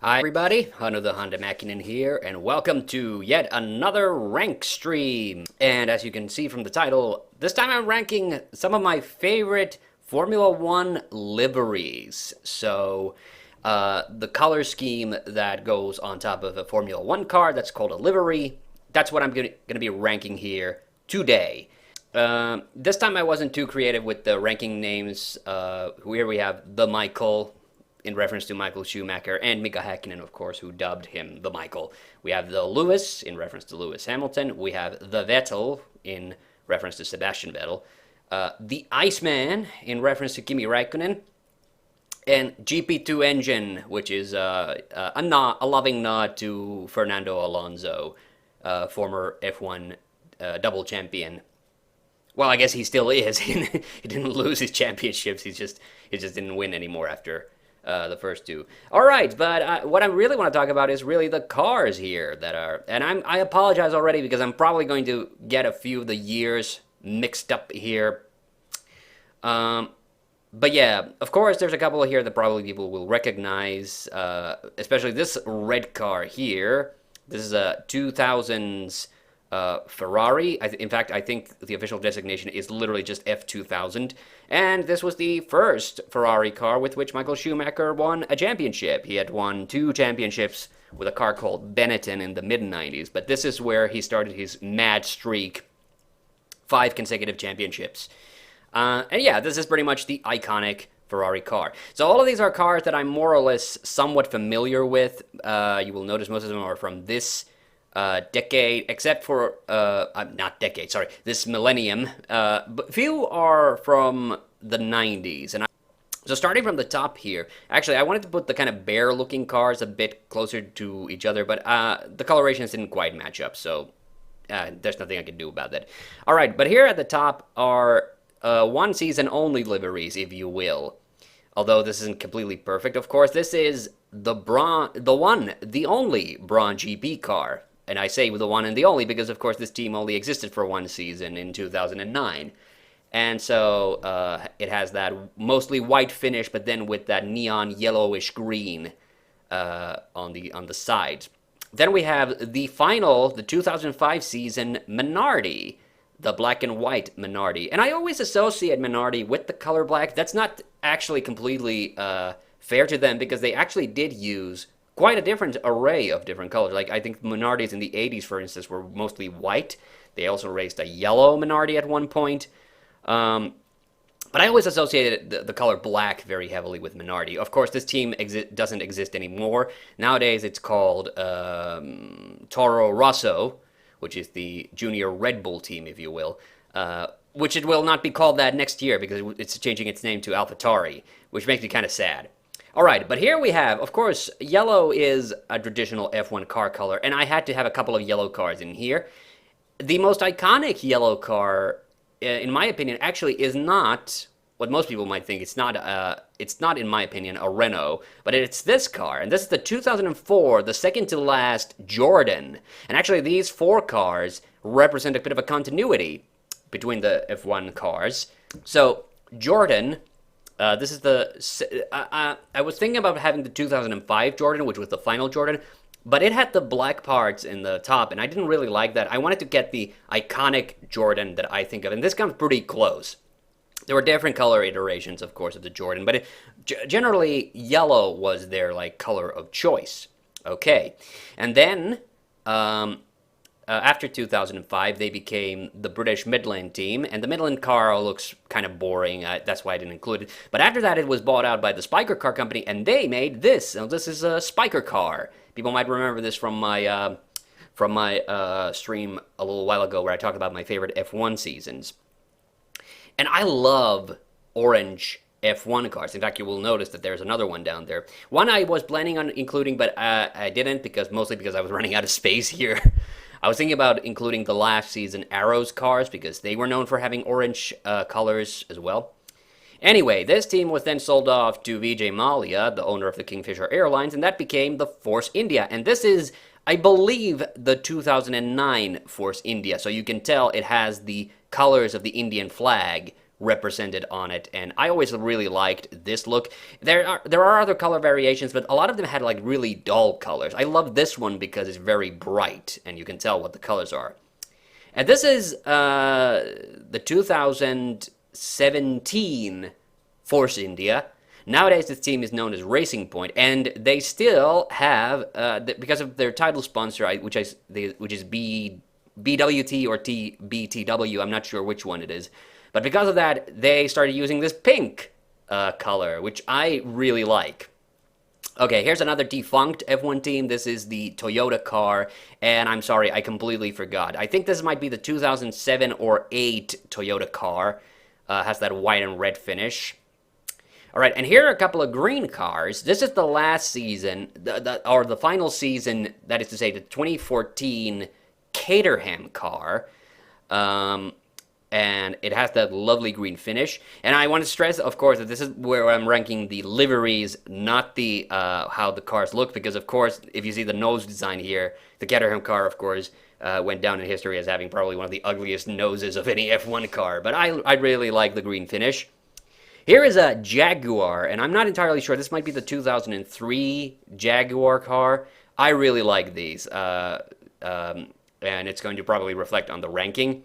Hi everybody, Hunter TheHande Mäkinen here, and welcome to yet another rank stream. And as you can see from the title, this time I'm ranking some of my favorite Formula One liveries. So, the color scheme that goes on top of a Formula One car, that's called a livery. That's what I'm gonna be ranking here today. This time I wasn't too creative with the ranking names. Here we have the Michael, in reference to Michael Schumacher, and Mika Häkkinen, of course, who dubbed him the Michael. We have the Lewis, in reference to Lewis Hamilton. We have the Vettel, in reference to Sebastian Vettel. The Iceman, in reference to Kimi Räikkönen. And GP2 Engine, which is a loving nod to Fernando Alonso, former F1 double champion. Well, I guess he still is. He didn't lose his championships. He just didn't win anymore after the first two. All right, but what I really want to talk about is really the cars here that are, and I apologize already because I'm probably going to get a few of the years mixed up here. But yeah, of course, there's a couple here that probably people will recognize, especially this red car here. This is a 2000s Ferrari. In fact, I think the official designation is literally just F2000. And this was the first Ferrari car with which Michael Schumacher won a championship. He had won 2 championships with a car called Benetton in the mid-90s. But this is where he started his mad streak. 5 consecutive championships. And yeah, this is pretty much the iconic Ferrari car. So all of these are cars that I'm more or less somewhat familiar with. You will notice most of them are from this decade, except for, not decade, sorry, this millennium. But few are from the 90s. So starting from the top here, actually, I wanted to put the kind of bare-looking cars a bit closer to each other, but the colorations didn't quite match up, so there's nothing I can do about that. All right, but here at the top are one-season-only liveries, if you will. Although this isn't completely perfect, of course. This is the only Braun GP car. And I say the one and the only because, of course, this team only existed for one season in 2009. And so it has that mostly white finish, but then with that neon yellowish green on the sides. Then we have the 2005 season Minardi, the black and white Minardi. And I always associate Minardi with the color black. That's not actually completely fair to them because they actually did use quite a different array of different colors. Like, I think Minardis in the 80s, for instance, were mostly white. They also raced a yellow Minardi at one point. But I always associated the color black very heavily with Minardi. Of course, this team doesn't exist anymore. Nowadays, it's called Toro Rosso, which is the junior Red Bull team, if you will. Which it will not be called that next year because it's changing its name to AlphaTauri, which makes me kind of sad. All right, but here we have, of course, yellow is a traditional F1 car color, and I had to have a couple of yellow cars in here. The most iconic yellow car, in my opinion, actually is not what most people might think. It's not, in my opinion, a Renault, but it's this car, and this is the 2004, the second-to-last Jordan. And actually, these 4 cars represent a bit of a continuity between the F1 cars. So, Jordan... this is the... I was thinking about having the 2005 Jordan, which was the final Jordan, but it had the black parts in the top, and I didn't really like that. I wanted to get the iconic Jordan that I think of, and this comes pretty close. There were different color iterations, of course, of the Jordan, but generally, yellow was their, like, color of choice. Okay. And then... after 2005, they became the British Midland team, and the Midland car looks kind of boring. That's why I didn't include it. But after that, it was bought out by the Spiker Car Company, and they made this. Now, this is a Spiker car. People might remember this from my stream a little while ago where I talked about my favorite F1 seasons. And I love orange F1 cars. In fact, you will notice that there's another one down there. One I was planning on including, but I didn't mostly because I was running out of space here. I was thinking about including the last season Arrows cars because they were known for having orange colors as well. Anyway, this team was then sold off to Vijay Mallya, the owner of the Kingfisher Airlines, and that became the Force India. And this is, I believe, the 2009 Force India. So you can tell it has the colors of the Indian flag represented on it, and I always really liked this look. There are other color variations, but a lot of them had like really dull colors. I love this one because it's very bright, and you can tell what the colors are. And this is the 2017 Force India. Nowadays, this team is known as Racing Point, and they still have, because of their title sponsor, which is BWT or BTW. I'm not sure which one it is, but because of that, they started using this pink color, which I really like. Okay, here's another defunct F1 team. This is the Toyota car, and I'm sorry, I completely forgot. I think this might be the 2007 or 8 Toyota car. Has that white and red finish. All right, and here are a couple of green cars. This is the last season, or the final season, that is to say, the 2014 Caterham car. And it has that lovely green finish. And I want to stress, of course, that this is where I'm ranking the liveries, not the how the cars look, because, of course, if you see the nose design here, the Caterham car, of course, went down in history as having probably one of the ugliest noses of any F1 car. But I really like the green finish. Here is a Jaguar, and I'm not entirely sure. This might be the 2003 Jaguar car. I really like these, and it's going to probably reflect on the ranking.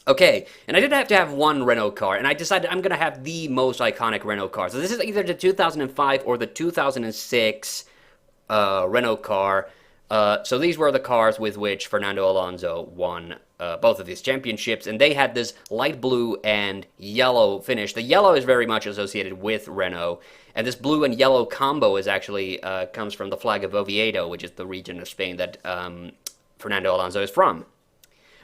Okay, and I did have to have one Renault car, and I decided I'm going to have the most iconic Renault car. So this is either the 2005 or the 2006 Renault car. So these were the cars with which Fernando Alonso won both of these championships, and they had this light blue and yellow finish. The yellow is very much associated with Renault, and this blue and yellow combo is actually comes from the flag of Oviedo, which is the region of Spain that Fernando Alonso is from.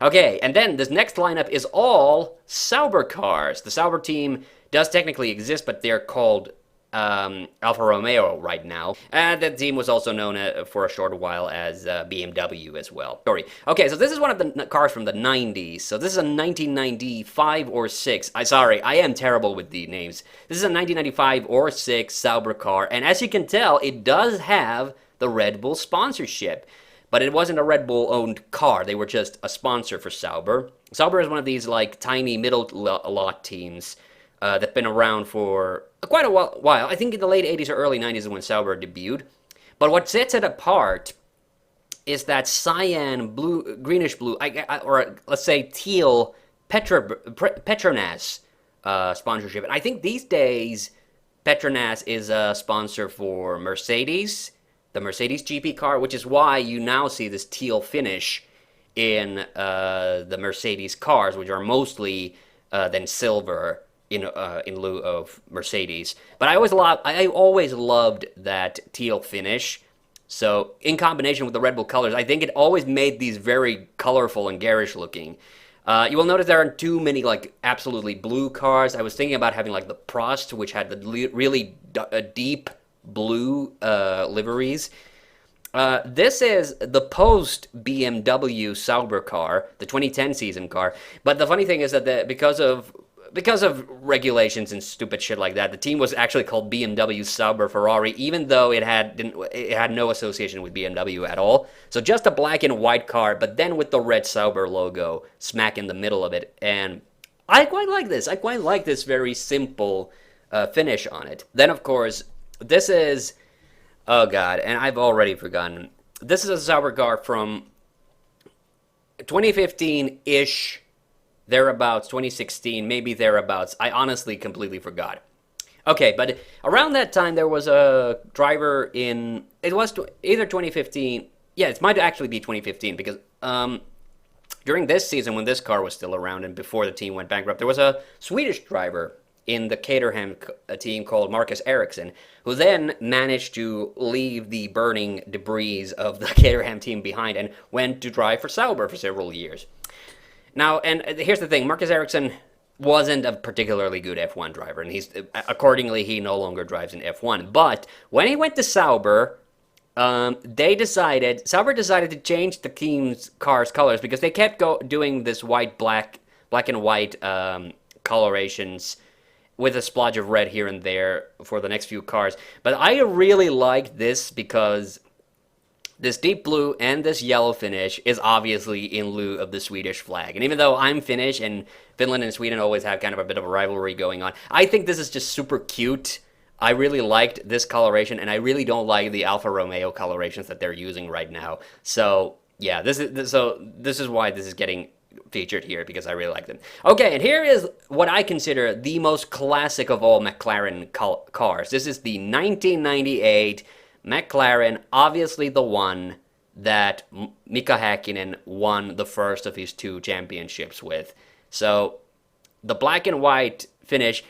Okay, and then this next lineup is all Sauber cars. The Sauber team does technically exist, but they're called Alfa Romeo right now. And that team was also known for a short while as BMW as well. Sorry. Okay, so this is one of the cars from the 90s. So this is a 1995 or 6. Sorry, I am terrible with the names. This is a 1995 or 6 Sauber car, and as you can tell, it does have the Red Bull sponsorship. But it wasn't a Red Bull-owned car. They were just a sponsor for Sauber. Sauber is one of these, like, tiny middle-lot teams that's been around for quite a while. I think in the late 80s or early 90s is when Sauber debuted. But what sets it apart is that cyan, blue, greenish blue, or let's say teal Petronas sponsorship. And I think these days Petronas is a sponsor for Mercedes, the Mercedes GP car, which is why you now see this teal finish in the Mercedes cars, which are mostly then silver in lieu of Mercedes. But I always loved that teal finish. So in combination with the Red Bull colors, I think it always made these very colorful and garish looking. You will notice there aren't too many like absolutely blue cars. I was thinking about having like the Prost, which had the really deep blue liveries. This is the post BMW Sauber car, the 2010 season car. But the funny thing is that because of regulations and stupid shit like that, the team was actually called BMW Sauber Ferrari, even though it had no association with BMW at all. So just a black and white car, but then with the red Sauber logo smack in the middle of it. And I quite like this. I quite like this very simple finish on it. Then, of course, this is... Oh, God, and I've already forgotten. This is a Sauber car from 2015-ish, thereabouts, 2016, maybe thereabouts. I honestly completely forgot. Okay, but around that time, there was a driver in... It was either 2015... Yeah, it might actually be 2015, because during this season, when this car was still around and before the team went bankrupt, there was a Swedish driver in the Caterham team called Marcus Ericsson, who then managed to leave the burning debris of the Caterham team behind and went to drive for Sauber for several years. Now, and here's the thing, Marcus Ericsson wasn't a particularly good F1 driver, and accordingly, he no longer drives in F1. But when he went to Sauber, Sauber decided to change the team's car's colors because they kept doing this black and white colorations with a splotch of red here and there for the next few cars. But I really liked this because This deep blue and this yellow finish is obviously in lieu of the Swedish flag. And even though I'm Finnish and Finland and Sweden always have kind of a bit of a rivalry going on, I think this is just super cute. I really liked this coloration, and I really don't like the Alfa Romeo colorations that they're using right now. So yeah, this is why this is getting featured here, because I really like them. Okay, and here is what I consider the most classic of all McLaren cars. This is the 1998 McLaren, obviously the one that Mika Häkkinen won the first of his two championships with. So the black and white finish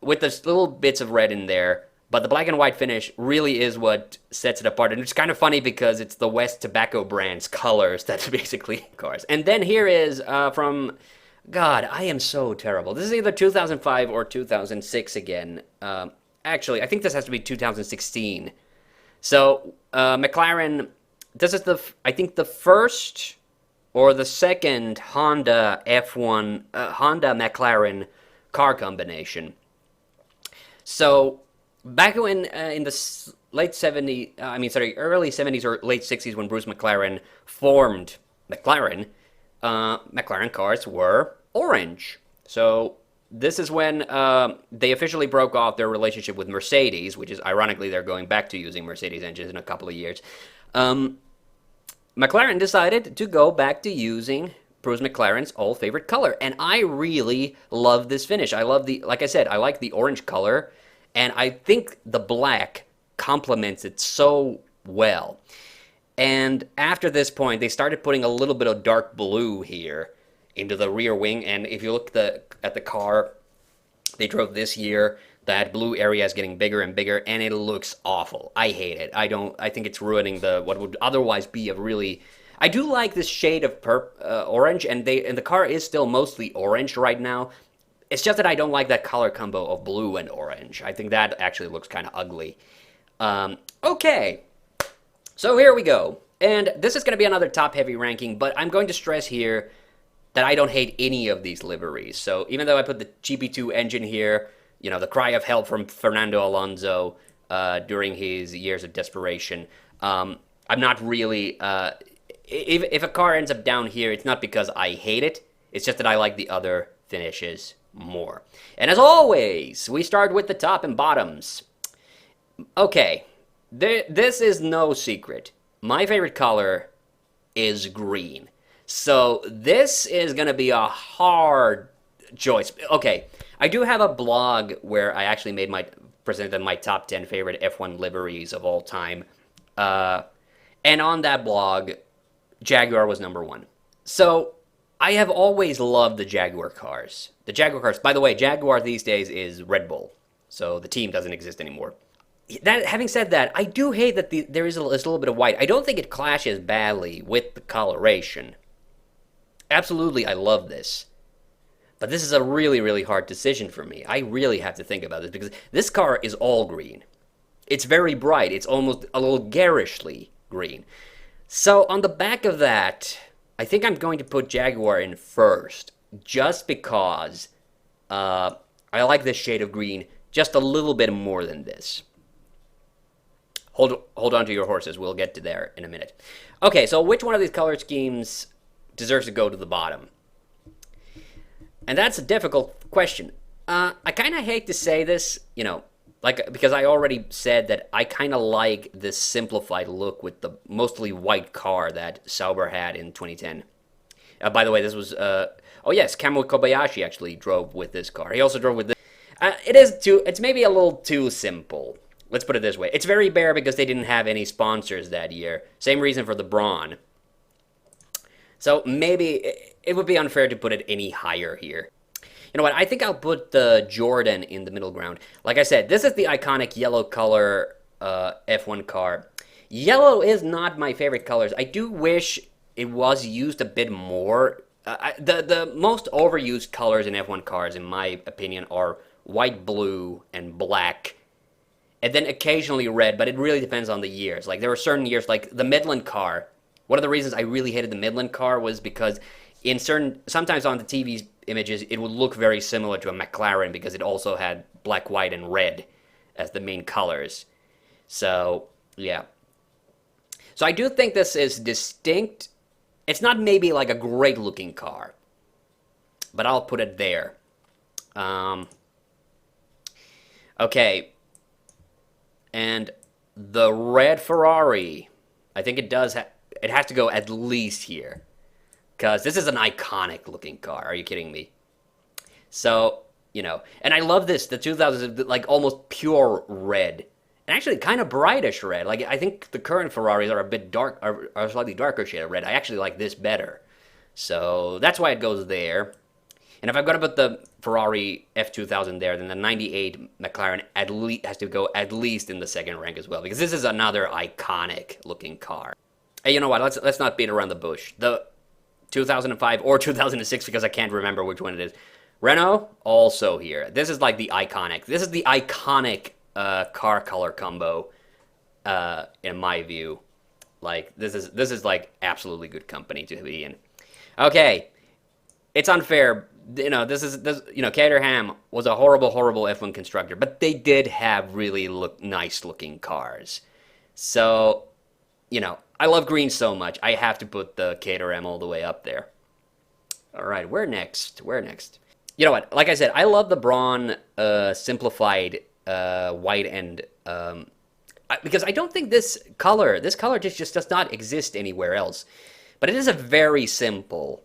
with the little bits of red in there, but the black and white finish really is what sets it apart. And it's kind of funny because it's the West Tobacco brand's colors that's basically cars. And then here is from, God, I am so terrible. This is either 2005 or 2006 again. Actually, I think this has to be 2016. So McLaren, this is I think the first or the second Honda F1, Honda McLaren car combination. So back when in the early 70s or late 60s, when Bruce McLaren formed McLaren, McLaren cars were orange. So this is when they officially broke off their relationship with Mercedes, which is ironically they're going back to using Mercedes engines in a couple of years. McLaren decided to go back to using Bruce McLaren's old favorite color, and I really love this finish. I love like I said, I like the orange color, and I think the black complements it so well. And after this point, they started putting a little bit of dark blue here into the rear wing, and if you look at the car they drove this year, that blue area is getting bigger and bigger, and it looks awful. I hate it. I think it's ruining what would otherwise be a really... I do like this shade of orange, and the car is still mostly orange right now. It's just that I don't like that color combo of blue and orange. I think that actually looks kind of ugly. Okay, so here we go. And this is going to be another top-heavy ranking, but I'm going to stress here that I don't hate any of these liveries. So even though I put the GP2 engine here, you know, the cry of help from Fernando Alonso during his years of desperation, I'm not really... If a car ends up down here, it's not because I hate it. It's just that I like the other finishes more. And as always, we start with the top and bottoms. Okay, this is no secret. My favorite color is green. So this is going to be a hard choice. Okay, I do have a blog where I actually presented my top 10 favorite F1 liveries of all time. And on that blog, Jaguar was number one. So I have always loved the Jaguar cars. The Jaguar cars, by the way, Jaguar these days is Red Bull. So the team doesn't exist anymore. Having said that, I do hate that there is a little bit of white. I don't think it clashes badly with the coloration. Absolutely, I love this. But this is a really, really hard decision for me. I really have to think about this because this car is all green. It's very bright. It's almost a little garishly green. So on the back of that, I think I'm going to put Jaguar in first, just because I like this shade of green just a little bit more than this. Hold on to your horses. We'll get to there in a minute. Okay, so which one of these color schemes deserves to go to the bottom? And that's a difficult question. I kind of hate to say this, you know, because I already said that I kind of like this simplified look with the mostly white car that Sauber had in 2010. By the way, this was, oh yes, Kamui Kobayashi actually drove with this car. He also drove with this. It's maybe a little too simple. Let's put it this way. It's very bare because they didn't have any sponsors that year. Same reason for the Braun. So maybe it would be unfair to put it any higher here. You know what, I think I'll put the Jordan in the middle ground. Like I said, this is the iconic yellow color F1 car. Yellow is not my favorite colors. I do wish it was used a bit more. The most overused colors in F1 cars, in my opinion, are white, blue, and black. And then occasionally red, but it really depends on the years. Like, there were certain years, like the Midland car. One of the reasons I really hated the Midland car was because sometimes on the TV images, it would look very similar to a McLaren because it also had black, white, and red as the main colors. So, yeah. So I do think this is distinct. It's not maybe like a great looking car, but I'll put it there. Um, okay, and the red Ferrari, I think it does. It has to go at least here because this is an iconic looking car. Are you kidding me? So and I love this. The 2000s, like almost pure red, and actually kind of brightish red. Like I think the current Ferraris are a bit dark, are a slightly darker shade of red. I actually like this better. So that's why it goes there. And if I'm gonna put the Ferrari F2000 there, then the '98 McLaren at least has to go at least in the second rank as well, because this is another iconic looking car. Hey, you know what? Let's not beat around the bush. The 2005 or 2006, because I can't remember which one it is. Renault also here. This is like the iconic. This is the iconic car color combo, in my view. Like this is like absolutely good company to be in. Okay, it's unfair. Caterham was a horrible F1 constructor, but they did have really nice looking cars. So, I love green so much. I have to put the Caterham all the way up there. All right, where next? Where next? You know what? Like I said, I love the Braun simplified white and because I don't think this color just does not exist anywhere else. But it is a very simple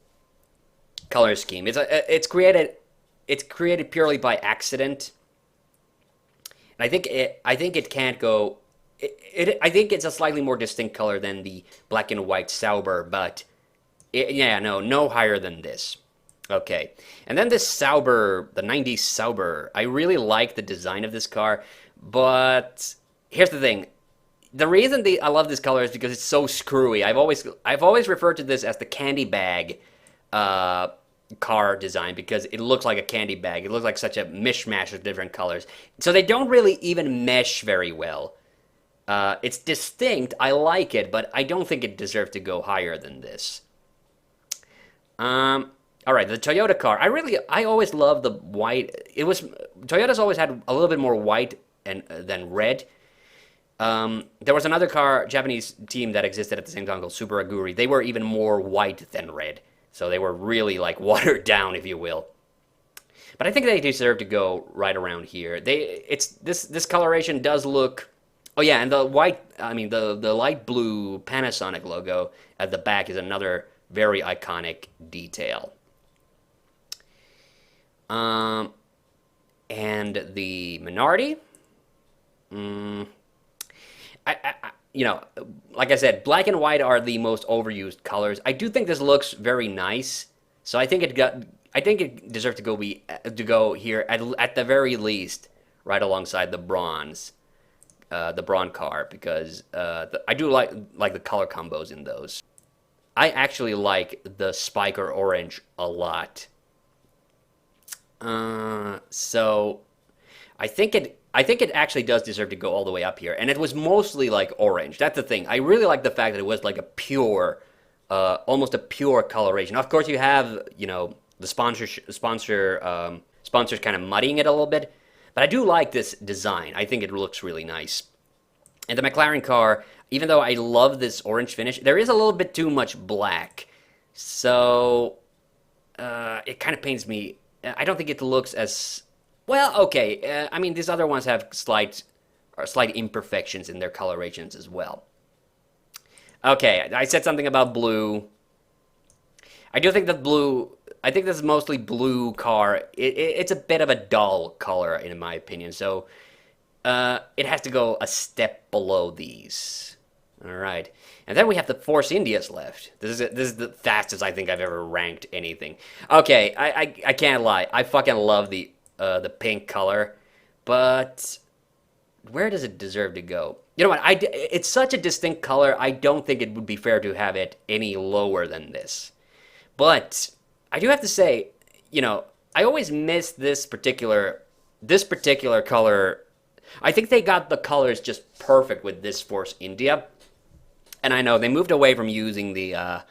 color scheme. It's created purely by accident. And I think it can't go. I think it's a slightly more distinct color than the black and white Sauber, but no higher than this. Okay, and then this Sauber, the '90s Sauber. I really like the design of this car, but here's the thing: the reason I love this color is because it's so screwy. I've always referred to this as the candy bag car design because it looks like a candy bag. It looks like such a mishmash of different colors. So they don't really even mesh very well. It's distinct. I like it, but I don't think it deserves to go higher than this. All right, the Toyota car. I always loved the white. Toyota's always had a little bit more white than red. There was another Japanese team that existed at the same time called Super Aguri. They were even more white than red. So they were really like watered down, if you will. But I think they deserve to go right around here. This coloration does look. Oh yeah, and the white. I mean the light blue Panasonic logo at the back is another very iconic detail. And the Minardi. Like I said, black and white are the most overused colors. I do think this looks very nice, so I think it deserves to go here at the very least, right alongside the Braun car, because I do like the color combos in those. I actually like the Spiker orange a lot. So I think it actually does deserve to go all the way up here, and it was mostly like orange. That's the thing. I really like the fact that it was like a pure, almost a pure coloration. Of course, you have the sponsors kind of muddying it a little bit, but I do like this design. I think it looks really nice. And the McLaren car, even though I love this orange finish, there is a little bit too much black, so it kind of pains me. I don't think it looks as well. Okay, I mean these other ones have slight imperfections in their colorations as well. Okay, I said something about blue. I do think that blue. I think this is mostly blue car. It's a bit of a dull color in my opinion, so it has to go a step below these. All right, and then we have the Force Indias left. This is the fastest I think I've ever ranked anything. Okay, I can't lie. I fucking love the pink color, but where does it deserve to go? You know what? It's such a distinct color. I don't think it would be fair to have it any lower than this. But I do have to say, I always miss this particular color. I think they got the colors just perfect with this Force India. And I know they moved away from using the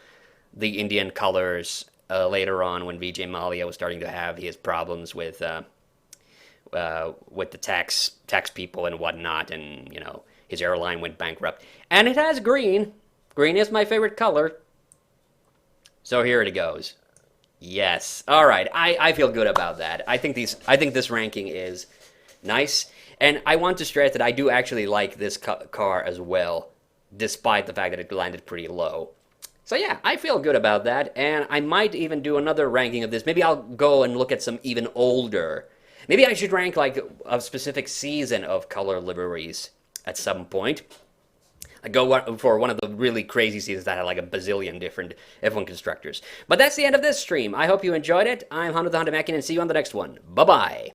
Indian colors later on when Vijay Mallya was starting to have his problems with the tax people and whatnot, and his airline went bankrupt. And it has green. Green is my favorite color. So here it goes. Yes. All right. I feel good about that. I think this ranking is nice, and I want to stress that I do actually like this car as well, despite the fact that it landed pretty low. So yeah, I feel good about that, and I might even do another ranking of this. Maybe I'll go and look at some even older. Maybe I should rank like a specific season of color liveries at some point. I go for one of the really crazy seasons that had like a bazillion different F1 constructors. But that's the end of this stream. I hope you enjoyed it. I'm Hunter the Hunter Mackin, and see you on the next one. Bye-bye.